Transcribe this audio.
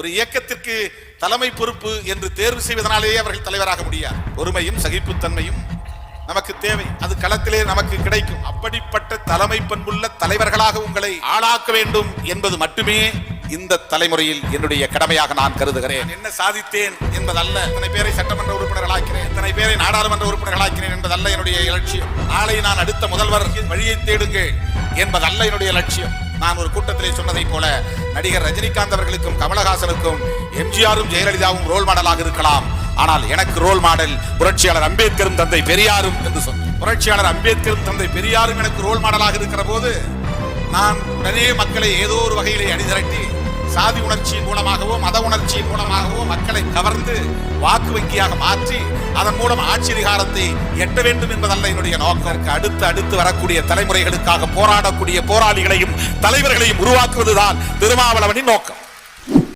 ஒரு இயக்கத்திற்கு தலைமை பொறுப்பு என்று தேர்வு செய்வதனாலேயே அவர்கள் தலைவராக முடியாது. பொறுமையும் சகிப்புத்தன்மையும் நமக்கு தேவை. அது களத்திலே நமக்கு கிடைக்கும். அப்படிப்பட்ட தலைமை பண்புள்ள தலைவர்களாக உங்களை ஆளாக்க வேண்டும் என்பது மட்டுமே இந்த தலைமுறையில் என்னுடைய கடமையாக நான் கருதுகிறேன். என்ன சாதித்தேன் என்பதல்ல, இத்தனை பேரை சட்டமன்ற உறுப்பினர்களாக்கிறேன், இத்தனை பேரை நாடாளுமன்ற உறுப்பினர்களாக்கிறேன் என்பதல்ல என்னுடைய லட்சியம். நாளை நான் அடுத்த முதல்வர் வழியை தேடுங்கள் என்பதல்ல என்னுடைய லட்சியம். நான் ஒரு கூட்டத்திலே சொன்னதை போல நடிகர் ரஜினிகாந்த் அவர்களுக்கும் கமலஹாசனுக்கும் எம்ஜிஆரும் ஜெயலலிதாவும் ரோல் மாடலாக இருக்கலாம். ஆனால் எனக்கு ரோல் மாடல் புரட்சியாளர் அம்பேத்கரும் தந்தை பெரியாரும் என்று சொன்னேன். புரட்சியாளர் அம்பேத்கரும் தந்தை பெரியாரும் எனக்கு ரோல் மாடலாக இருக்கிற போது நான் உடனே மக்களை ஏதோ ஒரு வகையிலே அணிதிரட்டி சாதி உணர்ச்சியின் மூலமாகவோ மத உணர்ச்சியின் மூலமாகவோ மக்களை கவர்ந்து வாக்கு வங்கியாக மாற்றி அதன் மூலம் ஆட்சி அதிகாரத்தை எட்ட வேண்டும் என்பதல்ல என்னுடைய நோக்கம். அடுத்து வரக்கூடிய தலைமுறைகளுக்காக போராடக்கூடிய போராளிகளையும் தலைவர்களையும் உருவாக்குவதுதான் திருமாவளவனின் நோக்கம்.